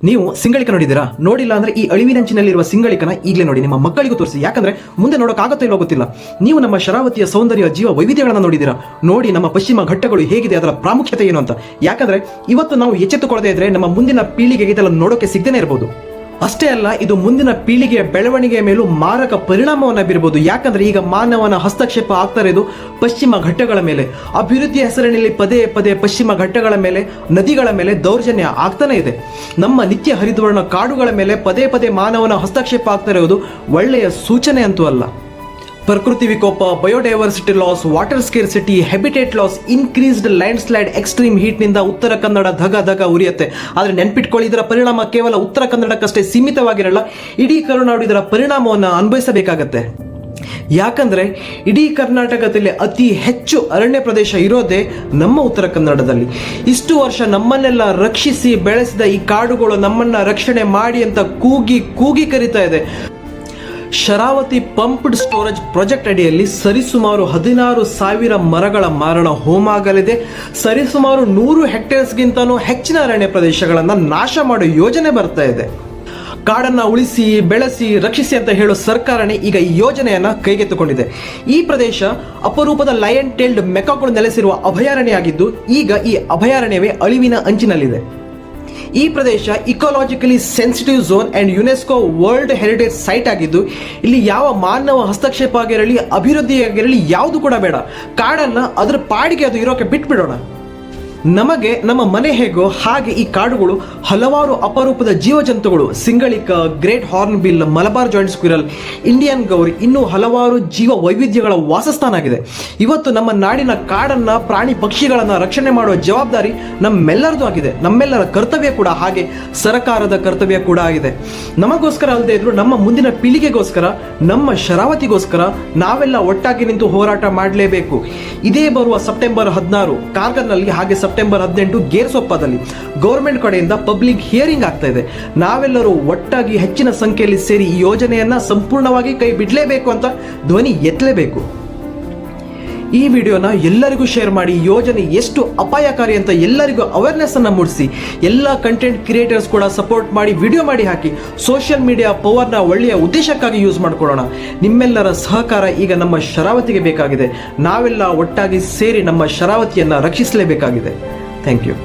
ನೀವು ಸಿಂಗಳಿಕ ನೋಡಿದ್ದೀರಾ? ನೋಡಿಲ್ಲ ಅಂದ್ರೆ ಈ ಅಳಿವಿನಂಚಿನಲ್ಲಿರುವ ಸಿಂಗಳಿಕನ ಈಗಲೇ ನೋಡಿ, ನಿಮ್ಮ ಮಕ್ಕಳಿಗೂ ತೋರಿಸಿ. ಯಾಕಂದ್ರೆ ಮುಂದೆ ನೋಡೋಕ್ಕಾಗತ್ತೋ ಇಲ್ಲೋ ಗೊತ್ತಿಲ್ಲ. ನೀವು ನಮ್ಮ ಶರಾವತಿಯ ಸೌಂದರ್ಯ, ಜೀವ ವೈವಿಧ್ಯಗಳನ್ನ ನೋಡಿದ್ದೀರಾ? ನೋಡಿ ನಮ್ಮ ಪಶ್ಚಿಮ ಘಟ್ಟಗಳು ಹೇಗಿದೆ, ಅದರ ಪ್ರಾಮುಖ್ಯತೆ ಏನು ಅಂತ. ಯಾಕಂದ್ರೆ ಇವತ್ತು ನಾವು ಎಚ್ಚೆತ್ತುಕೊಳ್ಳದೆ ಇದ್ರೆ ನಮ್ಮ ಮುಂದಿನ ಪೀಳಿಗೆಗೆ ಇದೆಲ್ಲ ನೋಡೋಕೆ ಸಿಗದೇನೆ ಇರಬಹುದು. ಅಷ್ಟೇ ಅಲ್ಲ, ಇದು ಮುಂದಿನ ಪೀಳಿಗೆಯ ಬೆಳವಣಿಗೆಯ ಮೇಲೂ ಮಾರಕ ಪರಿಣಾಮವನ್ನು ಬೀರಬಹುದು. ಯಾಕಂದ್ರೆ ಈಗ ಮಾನವನ ಹಸ್ತಕ್ಷೇಪ ಆಗ್ತಾ ಇರೋದು ಪಶ್ಚಿಮ ಘಟ್ಟಗಳ ಮೇಲೆ. ಅಭಿವೃದ್ಧಿ ಹೆಸರಿನಲ್ಲಿ ಪದೇ ಪದೇ ಪಶ್ಚಿಮ ಘಟ್ಟಗಳ ಮೇಲೆ, ನದಿಗಳ ಮೇಲೆ ದೌರ್ಜನ್ಯ ಆಗ್ತಾನೆ ಇದೆ. ನಮ್ಮ ನಿತ್ಯ ಹರಿದ್ವರ್ಣ ಕಾಡುಗಳ ಮೇಲೆ ಪದೇ ಪದೇ ಮಾನವನ ಹಸ್ತಕ್ಷೇಪ ಆಗ್ತಾ ಇರೋದು ಒಳ್ಳೆಯ ಸೂಚನೆ ಅಂತೂ ಅಲ್ಲ. ಪ್ರಕೃತಿ ವಿಕೋಪ, biodiversity loss, water scarcity, habitat loss, increased landslide, extreme ಹೀಟ್ನಿಂದ ಉತ್ತರ ಕನ್ನಡ ಧಗ ಉರಿಯುತ್ತೆ. ಆದರೆ ನೆನ್ಪಿಟ್ಕೊಳ್ಳಿ, ಇದರ ಪರಿಣಾಮ ಕೇವಲ ಉತ್ತರ ಕನ್ನಡಕ್ಕಷ್ಟೇ ಸೀಮಿತವಾಗಿರಲ್ಲ, ಇಡೀ ಕರುನಾಡು ಇದರ ಪರಿಣಾಮವನ್ನು ಅನುಭವಿಸಬೇಕಾಗತ್ತೆ. ಯಾಕಂದ್ರೆ ಇಡೀ ಕರ್ನಾಟಕದಲ್ಲಿ ಅತಿ ಹೆಚ್ಚು ಅರಣ್ಯ ಪ್ರದೇಶ ಇರೋದೇ ನಮ್ಮ ಉತ್ತರ ಕನ್ನಡದಲ್ಲಿ. ಇಷ್ಟು ವರ್ಷ ನಮ್ಮನ್ನೆಲ್ಲ ರಕ್ಷಿಸಿ ಬೆಳೆಸಿದ ಈ ಕಾಡುಗಳು ನಮ್ಮನ್ನ ರಕ್ಷಣೆ ಮಾಡಿ ಅಂತ ಕೂಗಿ ಕರೀತಾ ಇದೆ. ಶರಾವತಿ ಪಂಪ್ಡ್ ಸ್ಟೋರೇಜ್ ಪ್ರಾಜೆಕ್ಟ್ ಅಡಿಯಲ್ಲಿ ಸರಿಸುಮಾರು 16,000 ಮರಗಳ ಮಾರಣ ಹೋಮ ಆಗಲಿದೆ. ಸರಿಸುಮಾರು 100 ಹೆಕ್ಟೇರ್ಸ್ಗಿಂತನೂ ಹೆಚ್ಚಿನ ಅರಣ್ಯ ಪ್ರದೇಶಗಳನ್ನು ನಾಶ ಮಾಡೋ ಯೋಜನೆ ಬರ್ತಾ ಇದೆ. ಕಾಡನ್ನ ಉಳಿಸಿ, ಬೆಳೆಸಿ, ರಕ್ಷಿಸಿ ಅಂತ ಹೇಳೋ ಸರ್ಕಾರನೇ ಈಗ ಈ ಯೋಜನೆಯನ್ನ ಕೈಗೆತ್ತಿಕೊಂಡಿದೆ. ಈ ಪ್ರದೇಶ ಅಪರೂಪದ ಲಯನ್ ಟೇಲ್ಡ್ ಮೆಕಾಗಳು ನೆಲೆಸಿರುವ ಅಭಯಾರಣ್ಯ ಆಗಿದ್ದು, ಈಗ ಈ ಅಭಯಾರಣ್ಯವೇ ಅಳಿವಿನ ಅಂಚಿನಲ್ಲಿದೆ. ಈ ಪ್ರದೇಶ ecologically sensitive zone and UNESCO world heritage site ಆಗಿದ್ದು, ಇಲ್ಲಿ ಯಾವ ಮಾನವ ಹಸ್ತಕ್ಷೇಪ ಆಗಿರಲಿ, ಅಭಿವೃದ್ಧಿ ಆಗಿರಲಿ, ಯಾವುದು ಕೂಡ ಬೇಡ. ಕಾಡನ್ನ ಅದರ ಪಾಡಿಗೆ ಅದು ಇರೋಕೆ ಬಿಟ್ಬಿಡೋಣ. ನಮಗೆ ನಮ್ಮ ಮನೆ ಹೇಗೋ ಹಾಗೆ ಈ ಕಾಡುಗಳು ಹಲವಾರು ಅಪರೂಪದ ಜೀವಜಂತುಗಳು, ಸಿಂಗಳಿಕ, great hornbill, Malabar giant squirrel, Indian gaur, ಇನ್ನೂ ಹಲವಾರು ಜೀವ ವೈವಿಧ್ಯಗಳ ವಾಸಸ್ಥಾನ ಆಗಿದೆ. ಇವತ್ತು ನಮ್ಮ ನಾಡಿನ ಕಾಡನ್ನ, ಪ್ರಾಣಿ ಪಕ್ಷಿಗಳನ್ನ ರಕ್ಷಣೆ ಮಾಡುವ ಜವಾಬ್ದಾರಿ ನಮ್ಮೆಲ್ಲರದು ಆಗಿದೆ. ನಮ್ಮೆಲ್ಲರ ಕರ್ತವ್ಯ ಕೂಡ ಹಾಗೆ, ಸರ್ಕಾರದ ಕರ್ತವ್ಯ ಕೂಡ ಆಗಿದೆ. ನಮಗೋಸ್ಕರ ಅಲ್ಲದೆ ಇದ್ರು ನಮ್ಮ ಮುಂದಿನ ಪೀಳಿಗೆಗೋಸ್ಕರ, ನಮ್ಮ ಶರಾವತಿಗೋಸ್ಕರ ನಾವೆಲ್ಲ ಒಟ್ಟಾಗಿ ನಿಂತು ಹೋರಾಟ ಮಾಡಲೇಬೇಕು. ಇದೇ ಬರುವ ಸೆಪ್ಟೆಂಬರ್ 16 ಕಾರ್ಗಲ್ನಲ್ಲಿ, ಹಾಗೆ ಸೆಪ್ಟೆಂಬರ್ 18 ಗೇರ್ಸೊಪ್ಪದಲ್ಲಿ ಗೌರ್ಮೆಂಟ್ ಕಡೆಯಿಂದ ಪಬ್ಲಿಕ್ ಹಿಯರಿಂಗ್ ಆಗ್ತಾ ಇದೆ. ನಾವೆಲ್ಲರೂ ಒಟ್ಟಾಗಿ ಹೆಚ್ಚಿನ ಸಂಖ್ಯೆಯಲ್ಲಿ ಸೇರಿ ಈ ಯೋಜನೆಯನ್ನ ಸಂಪೂರ್ಣವಾಗಿ ಕೈ ಬಿಡಲೇಬೇಕು ಅಂತ ಧ್ವನಿ ಎತ್ತಲೇಬೇಕು. ಈ ವಿಡಿಯೋನ ಎಲ್ಲರಿಗೂ ಶೇರ್ ಮಾಡಿ, ಯೋಜನೆ ಎಷ್ಟು ಅಪಾಯಕಾರಿ ಅಂತ ಎಲ್ಲರಿಗೂ ಅವೇರ್ನೆಸ್ ಅನ್ನ ಮೂಡಿಸಿ. ಎಲ್ಲ ಕಂಟೆಂಟ್ ಕ್ರಿಯೇಟರ್ಸ್ ಕೂಡ ಸಪೋರ್ಟ್ ಮಾಡಿ, ವಿಡಿಯೋ ಮಾಡಿ ಹಾಕಿ. ಸೋಷಿಯಲ್ ಮೀಡಿಯಾ ಪವರ್ನ ಒಳ್ಳೆಯ ಉದ್ದೇಶಕ್ಕಾಗಿ ಯೂಸ್ ಮಾಡ್ಕೊಳ್ಳೋಣ. ನಿಮ್ಮೆಲ್ಲರ ಸಹಕಾರ ಈಗ ನಮ್ಮ ಶರಾವತಿಗೆ ಬೇಕಾಗಿದೆ. ನಾವೆಲ್ಲ ಒಟ್ಟಾಗಿ ಸೇರಿ ನಮ್ಮ ಶರಾವತಿಯನ್ನ ರಕ್ಷಿಸಲೇಬೇಕಾಗಿದೆ. Thank you.